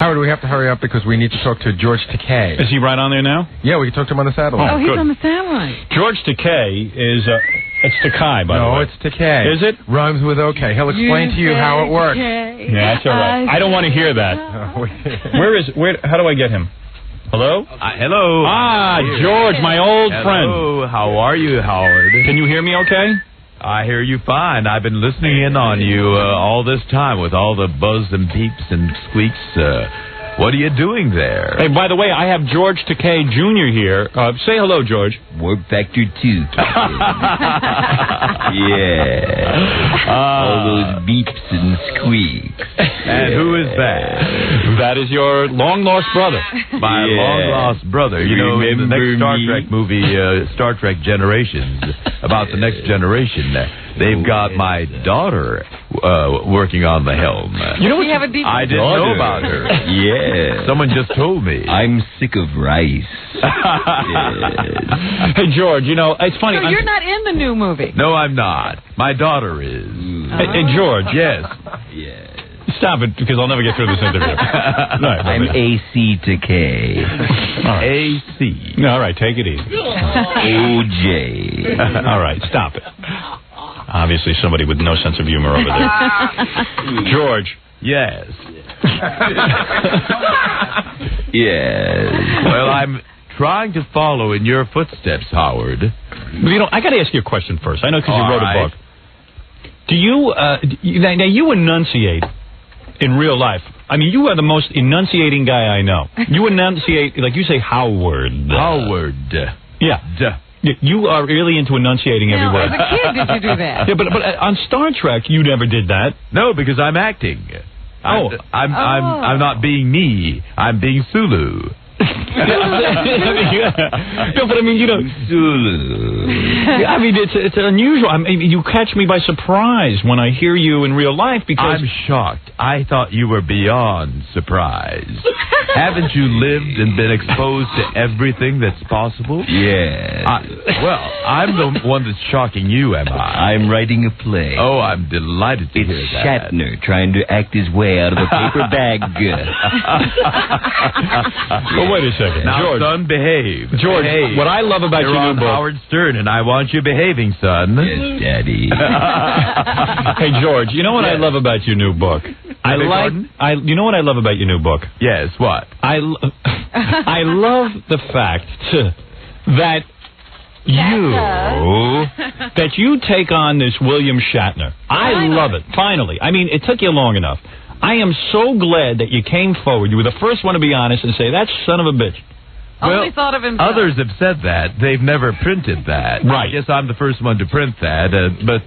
Howard, we have to hurry up because we need to talk to George Takei. Is he right on there now? Yeah, we can talk to him on the satellite. Oh, he's good. on the satellite. George Takei is... it's Takei, by the way. No, it's Takei. Is it? Rhymes with okay. He'll explain to you how it works. Yeah, that's all right. I don't want to hear that. How do I get him? Hello? Hello. Ah, George, my old friend. Hello. How are you, Howard? Can you hear me okay? I hear you fine. I've been listening in on you all this time with all the buzz and beeps and squeaks. What are you doing there? Hey, by the way, I have George Takei Jr. here. Say hello, George. Warp Factor 2. Yeah. All those beeps and squeaks. And who is that? That is your long-lost brother. My long-lost brother. You know, in the next Star Trek movie, Star Trek Generations, about the next generation, they've got my daughter working on the helm. You know what? I didn't know about her. Yeah. Someone just told me. I'm sick of rice. Hey, George, you know, it's funny. So you're not in the new movie? No, I'm not. My daughter is. Hey, George. Yes. Yeah. Stop it, because I'll never get through this interview. I'm AC to K. Right. AC. All right, take it easy. OJ. All right, stop it. Obviously, somebody with no sense of humor over there. George. Yes. Yes. Well, I'm trying to follow in your footsteps, Howard. You know, I got to ask you a question first. I know because you wrote a book. Do you, now you enunciate in real life. I mean, you are the most enunciating guy I know. You enunciate, like you say, Howard. Howard. Yeah. Duh. You are really into enunciating every word. As a kid, did you do that? Yeah, but on Star Trek, you never did that. No, because I'm acting. I'm not being me. I'm being Sulu. No, but I mean, you know, I mean, it's unusual. I mean, you catch me by surprise when I hear you in real life because I'm shocked. I thought you were beyond surprise. Haven't you lived and been exposed to everything that's possible? Yeah. Well, I'm the one that's shocking you, am I? I'm writing a play. Oh, I'm delighted to hear It's that. Shatner trying to act his way out of a paper bag. Well, wait a second. Now, George, son, behave. George, behave. what I love about You're your on new book... Howard Stern, and I want you behaving, son. Yes, Daddy. Hey, George, you know what I love about your new book? You know what I love about your new book? Yes, what? I love the fact that you take on this William Shatner. I love it. Finally. I mean, it took you long enough. I am so glad that you came forward. You were the first one to be honest and say, that son of a bitch. Only thought of himself. Others have said that. They've never printed that. Right. I guess I'm the first one to print that. But,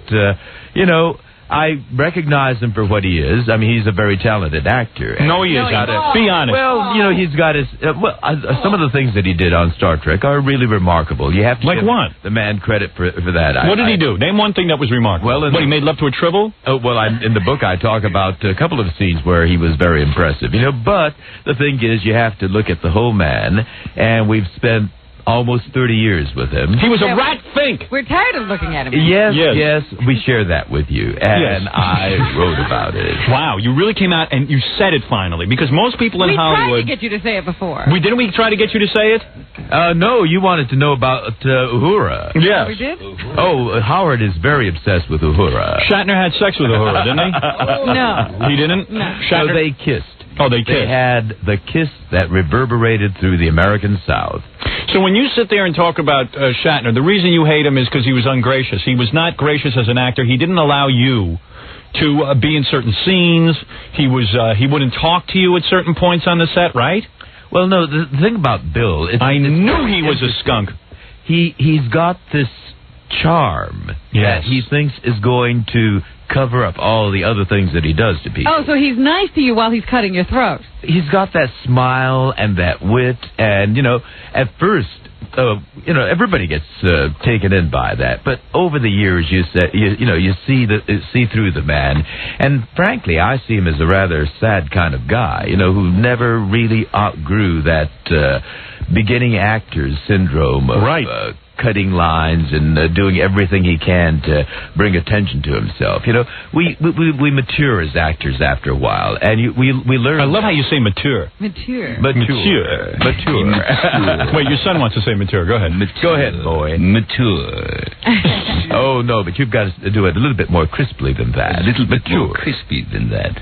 you know, I recognize him for what he is. I mean, he's a very talented actor. No, he isn't. Be honest. Well, you know, he's got his... some of the things that he did on Star Trek are really remarkable. You have to give the man credit for that. What did he do? Name one thing that was remarkable. Well, he made love to a tribble? Oh, well, in the book I talk about a couple of scenes where he was very impressive. You know, but the thing is, you have to look at the whole man, and we've spent almost 30 years with him. He was a rat fink. We're tired of looking at him. Yes, we share that with you, and I wrote about it. Wow, you really came out and you said it finally, because most people in Hollywood... We tried to get you to say it before. Didn't we try to get you to say it? No, you wanted to know about Uhura. Yes. We did? Oh, Howard is very obsessed with Uhura. Shatner had sex with Uhura, didn't he? No. He didn't? No. So they kissed. Oh, they kissed. They had the kiss that reverberated through the American South. So when you sit there and talk about Shatner, the reason you hate him is because he was ungracious. He was not gracious as an actor. He didn't allow you to be in certain scenes. He wouldn't talk to you at certain points on the set, right? Well, no, the thing about Bill... I knew he was a skunk. He's got this charm that he thinks is going to cover up all the other things that he does to people. Oh, so he's nice to you while he's cutting your throat. He's got that smile and that wit, and, you know, at first, you know, everybody gets taken in by that, but over the years, you see through the man, and frankly, I see him as a rather sad kind of guy, you know, who never really outgrew that beginning actor's syndrome of cutting lines and doing everything he can to bring attention to himself. You know, we mature as actors after a while, and we learn. I love how you say mature. Mature. Mature. Wait, your son wants to say mature. Go ahead. Go ahead, boy. Mature. Oh, no, but you've got to do it a little bit more crisply than that. A little bit more crispy than that.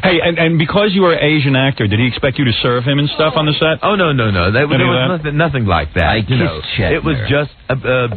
Hey, and because you were an Asian actor, did he expect you to serve him and stuff on the set? Oh, no. There was nothing like that. I kissed Shatner. It was just,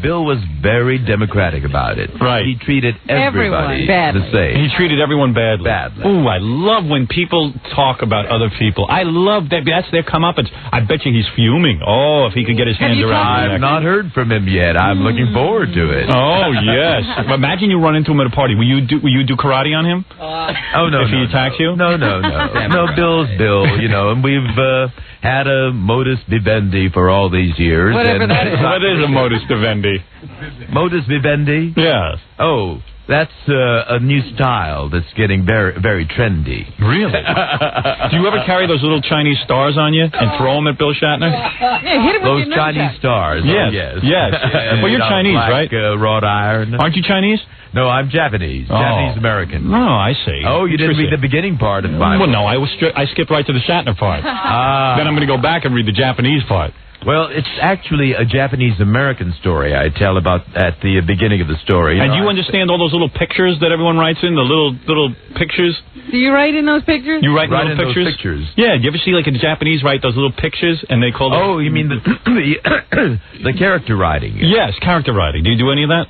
Bill was very democratic about it. Right. He treated everybody the same. He treated everyone badly. Ooh, I love when people talk about other people. I love that. That's their comeuppance. I bet you he's fuming. Oh, if he could get his hands around it. I've not heard from him yet. I'm looking forward to it. Oh, yes. Imagine you run into him at a party. Will you do karate on him? Oh, no. If he attacks you? No. No, Bill's Bill, you know, and we've had a modus vivendi for all these years. Whatever that is. What is a modus vivendi? Modus vivendi? Yes. Oh, that's a new style that's getting very, very trendy. Really? Do you ever carry those little Chinese stars on you and throw them at Bill Shatner? Yeah, hit him with Those your Chinese stars. Yes. Oh, Yes. Well, you're Chinese, black, right? Wrought iron. Aren't you Chinese? No, I'm Japanese. Oh. Japanese American. Oh, I see. Oh, you didn't read the beginning part of my Well, no, I skipped right to the Shatner part. Then I'm going to go back and read the Japanese part. Well, it's actually a Japanese-American story I tell about at the beginning of the story. And you understand all those little pictures that everyone writes in? The little pictures? Do you write in those pictures? You write in Write little in pictures? those pictures. Yeah, do you ever see like the Japanese write those little pictures and they call them... Oh, you mean the character writing? Yes, character writing. Do you do any of that?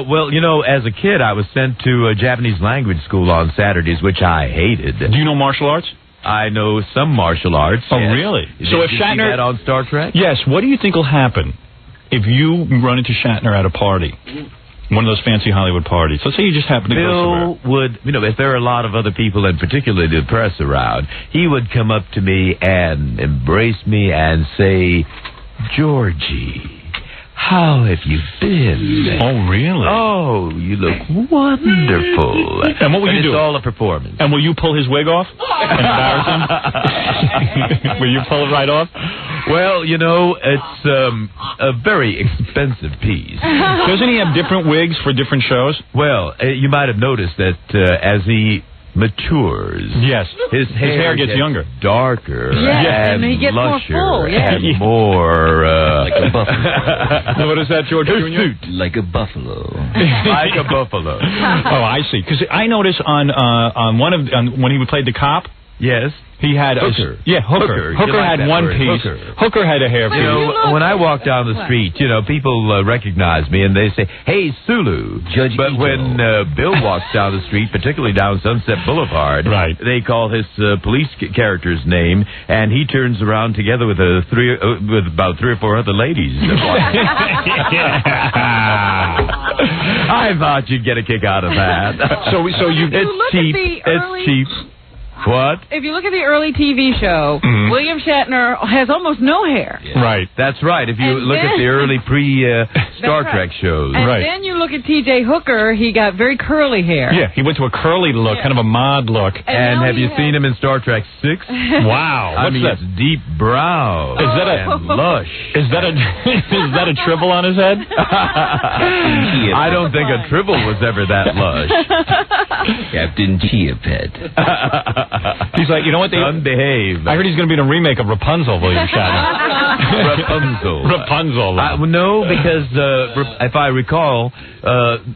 Well, you know, as a kid, I was sent to a Japanese language school on Saturdays, which I hated. Do you know martial arts? I know some martial arts. Oh, yes. really? Did So if you see Shatner... that on Star Trek? Yes, what do you think will happen if you run into Shatner at a party? One of those fancy Hollywood parties. Let's say you just happen to go somewhere. Bill would, you know, if there are a lot of other people, and particularly the press around, he would come up to me and embrace me and say, "Georgie, how have you been?" Oh, really? Oh, you look wonderful. And what will you do? It's all a performance. And will you pull his wig off and embarrass him? Will you pull it right off? Well, you know, it's a very expensive piece. Doesn't he have different wigs for different shows? Well, you might have noticed that as he matures, Yes. his hair gets younger. darker, Yes, and he gets more lusher, full, yes. and more Like a buffalo. What is that, George Jr.? Like a buffalo. like a buffalo. Oh, I see. Because I noticed on when he played the cop, Yes. he had Hooker. Hooker. You Hooker like had that one word, piece. Hooker. Hooker had a hair piece. You know, when I walk down the street, you know, people recognize me and they say, "Hey, Sulu." Judge But Ito. when Bill walks down the street, particularly down Sunset Boulevard, Right. they call his police character's name, and he turns around together with about 3 or 4 other ladies. I thought you'd get a kick out of that. So you look at It's cheap. the early- It's cheap. What? If you look at the early TV show, William Shatner has almost no hair. right. That's right. If you And look at then- the early Star That's Trek right. shows. And Right. then you look at T.J. Hooker, he got very curly hair. Yeah, he went to a curly look, Yeah. kind of a mod look. And now have he you has- seen him in Star Trek 6? Wow. I What's mean, that? it's deep brown Is that a- and lush. Is that a tribble on his head? I don't think a tribble was ever that lush. Captain Chia Pet. He's like, you know what? Unbehave. I heard he's going to be in a remake of Rapunzel, William Shatner. Rapunzel. Rapunzel. No, because if I recall,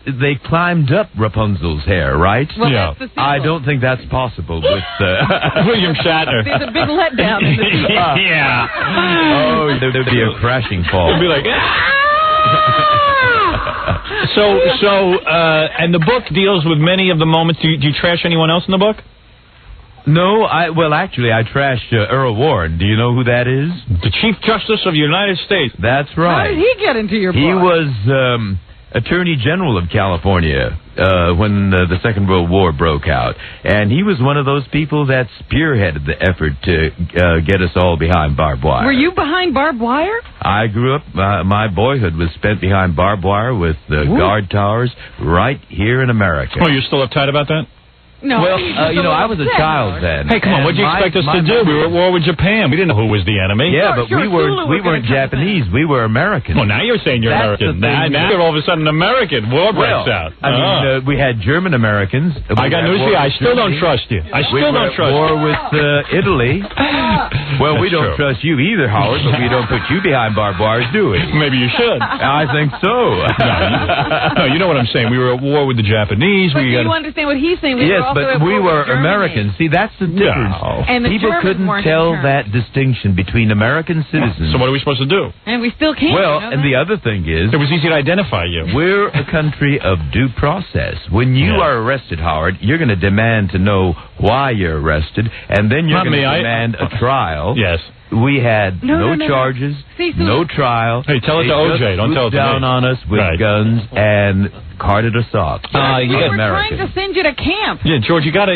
they climbed up Rapunzel's hair, right? Well, Yeah. that's the sequel. I don't think that's possible with... William Shatner. There's a big letdown in the sequel. Yeah. Oh, there'd be a crashing fall. It'd be like... And the book deals with many of the moments. Do you trash anyone else in the book? No, actually, I trashed Earl Warren. Do you know who that is? The Chief Justice of the United States. That's How right. did he get into your book? He was Attorney General of California when the Second World War broke out. And he was one of those people that spearheaded the effort to get us all behind barbed wire. Were you behind barbed wire? I grew up, my boyhood was spent behind barbed wire with guard towers right here in America. Oh, you're still uptight about that? No. Well, I was a child then. Hey, come on, what'd you expect us to do? We were at war with Japan. We didn't know who was the enemy. Yeah, but we weren't Japanese. We were American. Well, now you're saying you're That's American. the thing. Now you're all of a sudden American. War breaks out. I mean, we had German Americans. I got news for you. I still don't trust you. I still don't trust you. We were at war with Italy. Well, we don't trust you either, Howard, but we don't put you behind barbed wires, do we? Maybe you should. I think so. No, you know what I'm saying. We were at war with the Japanese. But do you understand what he's saying? Yes, but we were Americans. See, that's the difference. No. And the People Germans couldn't weren't tell in that distinction between American citizens. So what are we supposed to do? And we still can't. Well, you know and that? the other thing is, It was easy to identify you. we're a country of due process. When you are arrested, Howard, you're going to demand to know why you're arrested, and then you're Not going to me, demand a trial. Yes. We had no charges, See, no trial. Hey, tell it They to OJ. just Don't tell it to swooped down me. on us with Right. guns and carted us off. We were American. trying to send you to camp. Yeah, George, you gotta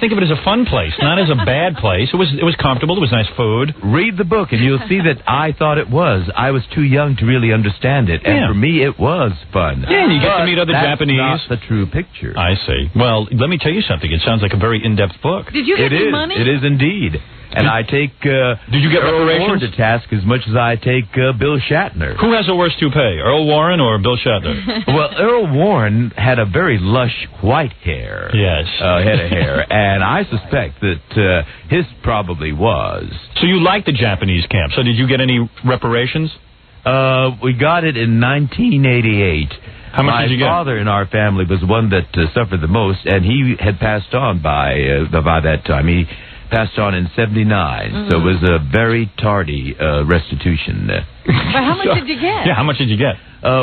think of it as a fun place, not as a bad place. It was comfortable. It was nice food. Read the book, and you'll see that I thought it was. I was too young to really understand it, and Yeah. for me, it was fun. Yeah, and you get to But meet other that's Japanese. Not the true picture. I see. Well, let me tell you something. It sounds like a very in-depth book. Did you get It any is. money? It is indeed. And I take. Did you get Earl reparations? Warren to task as much as I take Bill Shatner. Who has a worse toupee, Earl Warren or Bill Shatner? Well, Earl Warren had a very lush white hair. Yes. Head of hair, and I suspect that his probably was. So you liked the Japanese camp. So did you get any reparations? We got it in 1988. How much did you get? My father in our family was the one that suffered the most, and he had passed on by that time. He passed on in 79, so it was a very tardy restitution. But how much did you get? Yeah, how much did you get?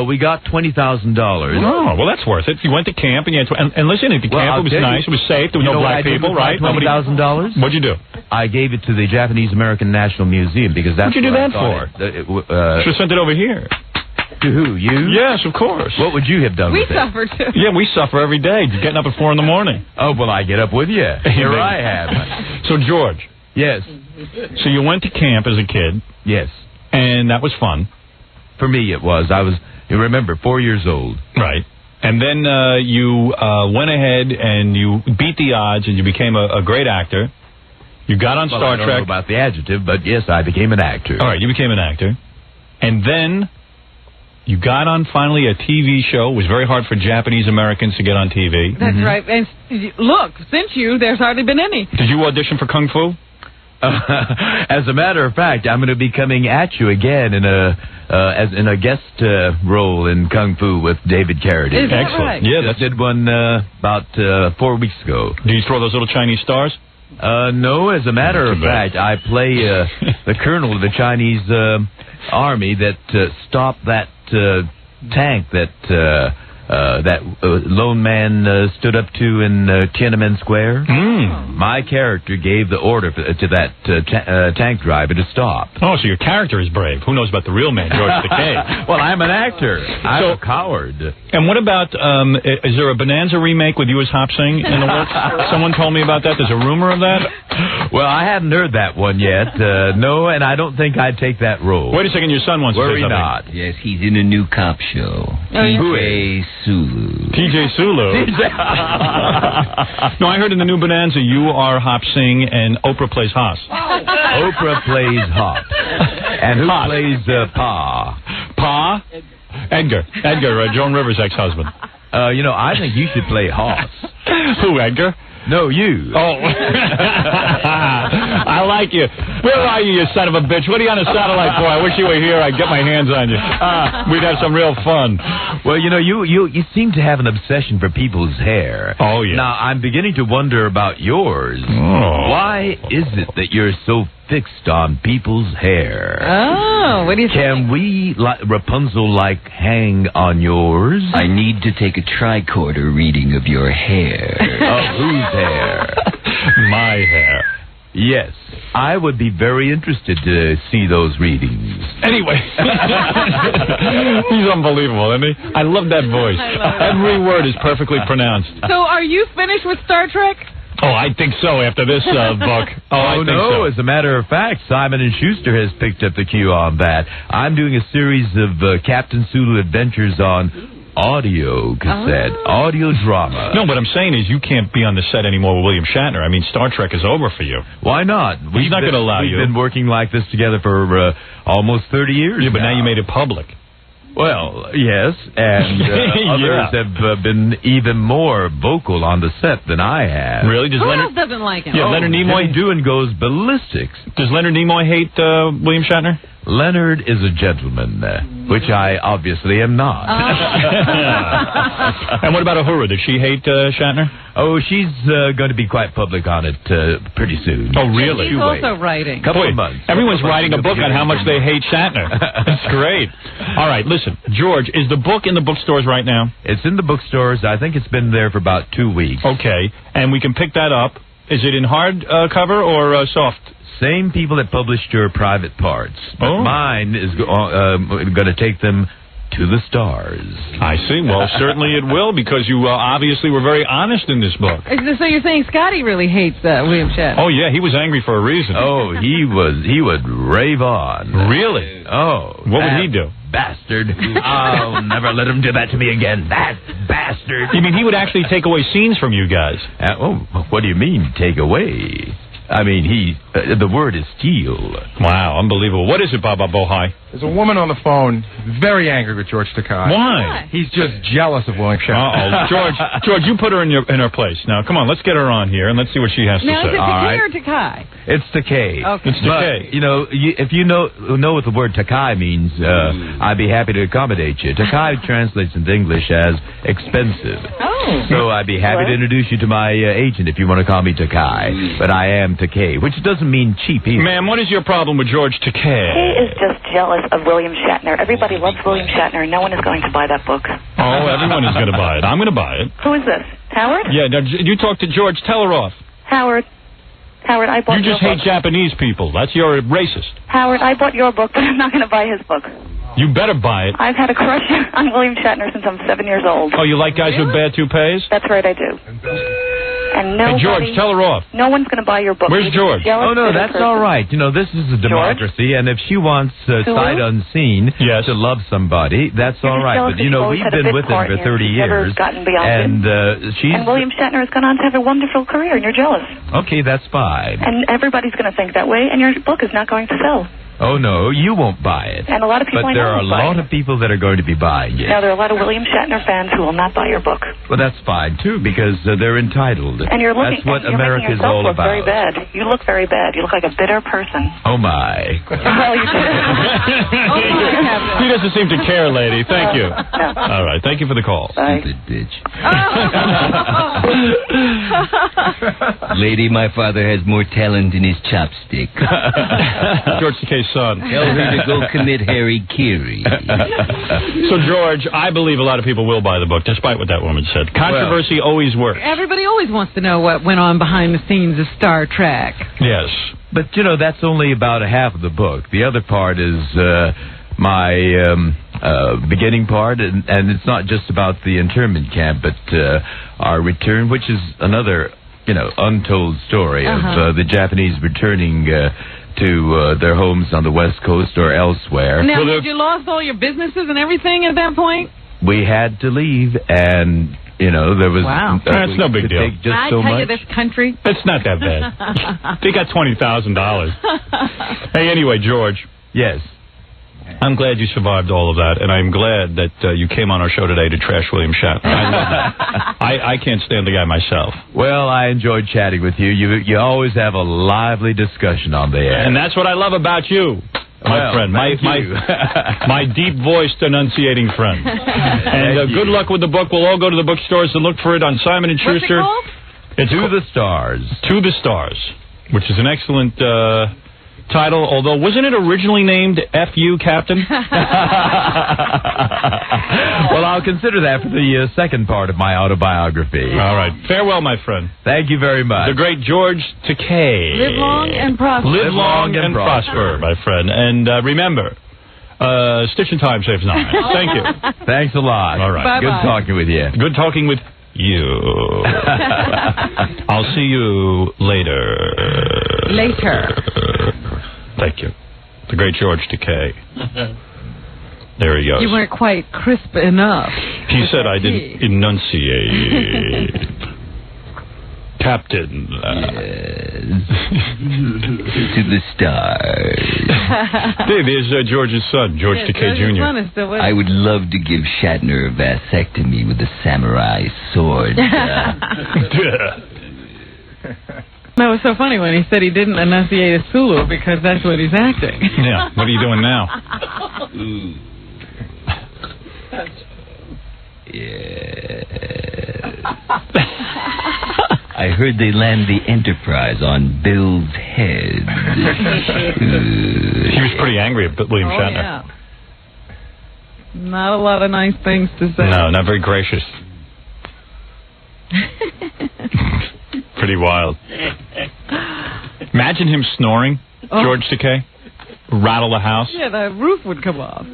We got $20,000. Oh, well, that's worth it. You went to camp and you had and listen, at the Well, camp I'll it was tell you- nice. It was safe. There were You no know what black I did people, with my right? $20,000? What'd you do? I gave it to the Japanese American National Museum because that's What'd you do where I that thought it, Should have sent it over here. to who? You? Yes, of course. What would you have done We with it? suffered too. Yeah, we suffer every day. Getting up at 4 in the morning. Oh, well, I get up with you. Here I am. So, George, Yes. so you went to camp as a kid, Yes. and that was fun. For me, it was. I was, you remember, 4 years old. Right. And then you went ahead and you beat the odds and you became a great actor. You got on Well, Star I don't Trek. know about the adjective, but yes, I became an actor. All right, you became an actor. And then you got on finally a TV show. It was very hard for Japanese Americans to get on TV. That's right. And look, since there's hardly been any. Did you audition for Kung Fu? As a matter of fact, I'm going to be coming at you again in a guest role in Kung Fu with David Carradine. Is that Excellent. right? Yeah, Just that's did one about 4 weeks ago. Do you throw those little Chinese stars? No, as a matter of Too bad. fact, I play the colonel of the Chinese army that stopped that tank that lone man stood up to in Tiananmen Square. My character gave the order to that tank driver to stop. Oh, so your character is brave. Who knows about the real man, George Takei? Well, I'm an actor. I'm So- a coward. And what about, is there a Bonanza remake with you as Hop Sing in the works? Someone told me about that. There's a rumor of that. Well, I hadn't heard that one yet. No, and I don't think I'd take that role. Wait a second, your son wants to say Worry something. not. Yes, he's in a new cop show. TJ Sulu. TJ Sulu. No, I heard in the new Bonanza you are Hop Sing and Oprah plays Haas. Oprah plays Hop. And who Hop. plays Pa? Pa? Edgar, Joan Rivers' ex-husband. I think you should play Hoss. Who, Edgar? No, you. Oh. I like you. Where are you son of a bitch? What are you on a satellite for? I wish you were here. I'd get my hands on you. We'd have some real fun. Well, you seem to have an obsession for people's hair. Oh, yeah. Now, I'm beginning to wonder about yours. Oh. Why is it that you're so fixed on people's hair? Oh, what do you think? Can we, Rapunzel-like, hang on yours? I need to take a tricorder reading of your hair. Of whose hair? My hair. Yes. I would be very interested to see those readings. Anyway. He's unbelievable, isn't he? I love that voice. Every word is perfectly pronounced. So are you finished with Star Trek? Oh, I think so after this book. I think no, so. as a matter of fact, Simon & Schuster has picked up the cue on that. I'm doing a series of Captain Sulu adventures on audio cassette, audio drama. No, what I'm saying is you can't be on the set anymore with William Shatner. I mean, Star Trek is over for you. Why not? He's not going to allow you. We've been working like this together for almost 30 years. Yeah, but now you made it public. Well, yes, and others have been even more vocal on the set than I have. Really? Who else doesn't like him? Yeah, Leonard Nimoy goes ballistics. Does Leonard Nimoy hate William Shatner? Leonard is a gentleman, which I obviously am not. And what about Uhura? Does she hate Shatner? Oh, she's going to be quite public on it pretty soon. Oh, really? She's also writing. Couple of months. Everyone's writing a book on how much they hate Shatner. That's great. All right, listen, George, is the book in the bookstores right now? It's in the bookstores. I think it's been there for about 2 weeks. Okay, and we can pick that up. Is it in hard cover or soft? Same people that published your private parts. But mine is going to take them to the stars. I see. Well, certainly it will, because you obviously were very honest in this book. So you're saying Scotty really hates William Shatner? Oh, yeah, he was angry for a reason. Oh, he would rave on. Really? Oh. What would he do? Bastard. I'll never let him do that to me again. That bastard. You mean he would actually take away scenes from you guys? What do you mean, take away? I mean, the word is steal. Wow, unbelievable. What is it, Baba Bohai? There's a woman on the phone very angry with George Takei. Why? He's just jealous of William Shatner. George, you put her in her place. Now, come on, let's get her on here and let's see what she has to now, say. is it Takei or Takei? It's Takei. Okay. It's Takei. But, if you know what the word Takei means, I'd be happy to accommodate you. Takei translates into English as expensive. Oh. So I'd be happy to introduce you to my agent if you want to call me Takei. But I am Takei, which doesn't mean cheap either. Ma'am, what is your problem with George Takei? He is just jealous of William Shatner. Everybody loves William Shatner, and no one is going to buy that book. Oh, everyone is going to buy it. I'm going to buy it. Who is this? Howard? Yeah, now, you talk to George. Tell her off. Howard, I bought You just your hate book. Japanese people. You're racist. Howard, I bought your book, but I'm not going to buy his book. You better buy it. I've had a crush on William Shatner since I'm 7 years old. Oh, you like guys with bad toupees? That's right, I do. And nobody, Hey, George, tell her off. No one's going to buy your book. Where's George? Oh, no, that's all right. This is a democracy, and if she wants sight unseen to love somebody, that's all right. But, we've been with him for 30 years, and And William Shatner has gone on to have a wonderful career, and you're jealous. Okay, that's fine. And everybody's going to think that way, and your book is not going to sell. Oh, no, you won't buy it. And a lot of people But there are a lot of people that are going to be buying it. Now, there are a lot of William Shatner fans who will not buy your book. Well, that's fine, too, because they're entitled. And you're looking, that's what you're America is making yourself all look about. very bad. You look very bad. You look like a bitter person. Oh, my. Well, you do. He doesn't seem to care, lady. Thank you. No. All right, thank you for the call. Bye. Stupid bitch. Lady, my father has more talent in his chopstick. George Takei's son. Tell her to go commit Harry Carey. So, George, I believe a lot of people will buy the book, despite what that woman said. Controversy always works. Everybody always wants to know what went on behind the scenes of Star Trek. Yes. But, that's only about a half of the book. The other part is my beginning part, and it's not just about the internment camp, but our return, which is another, untold story of the Japanese returning to their homes on the West Coast or elsewhere. Now, had you lost all your businesses and everything at that point? We had to leave, and, there was... Wow. That's no big deal. Can I tell you this country? It's not that bad. They got $20,000. Hey, anyway, George. Yes. I'm glad you survived all of that, and I'm glad that you came on our show today to trash William Shatner. I can't stand the guy myself. Well, I enjoyed chatting with you. You always have a lively discussion on the air. And that's what I love about you, my friend, my deep-voiced, enunciating friend. And good luck with the book. We'll all go to the bookstores and look for it on Simon & Schuster. What's it called? It's the Stars. To the Stars, which is an excellent title, although wasn't it originally named F.U. Captain? Well, I'll consider that for the second part of my autobiography. All right. Farewell, my friend. Thank you very much. The great George Takei. Live long and prosper. Live long and prosper, my friend. And remember, Stitch in Time saves 9. Thank you. Thanks a lot. All right. Bye-bye. Good talking with you. Good talking with you. I'll see you later. Later. Thank you. The great George Takei. There he goes. You weren't quite crisp enough. He said I didn't enunciate. Captain. To the stars. There's George's son, George Takei Jr. I would love to give Shatner a vasectomy with a samurai sword. That was so funny when he said he didn't enunciate a Sulu because that's what he's acting. Yeah, what are you doing now? I heard they land the Enterprise on Bill's head. He was pretty angry at William Shatner. Yeah. Not a lot of nice things to say. No, not very gracious. Pretty wild. Imagine him snoring, George Takei. Rattle the house. Yeah, the roof would come off.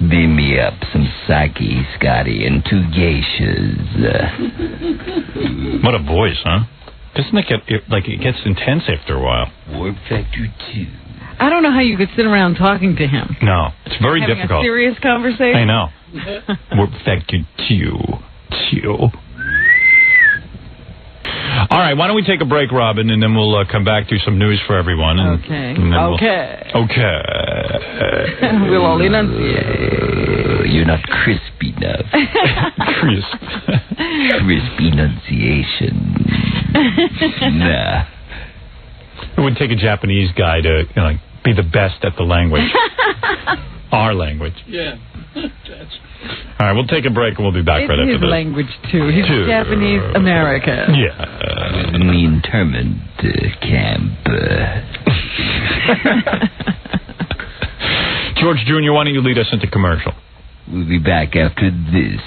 Beam me up some sake, Scotty, and 2 geishas. What a voice, huh? Doesn't it get it gets intense after a while? Warp Factor 2. I don't know how you could sit around talking to him. No, it's very Having difficult. A serious conversation. I know. Warp Factor 2. All right, why don't we take a break, Robin, and then we'll come back to some news for everyone. And, okay. And Okay. We'll all enunciate. You're not crisp enough. Crisp. Crisp enunciation. Nah. It would take a Japanese guy to be the best at the language. Our language. Yeah. All right, we'll take a break and we'll be back right after this. this. Language, too. He's Japanese American. Yeah. In the internment camp. George Jr., why don't you lead us into commercial? We'll be back after this.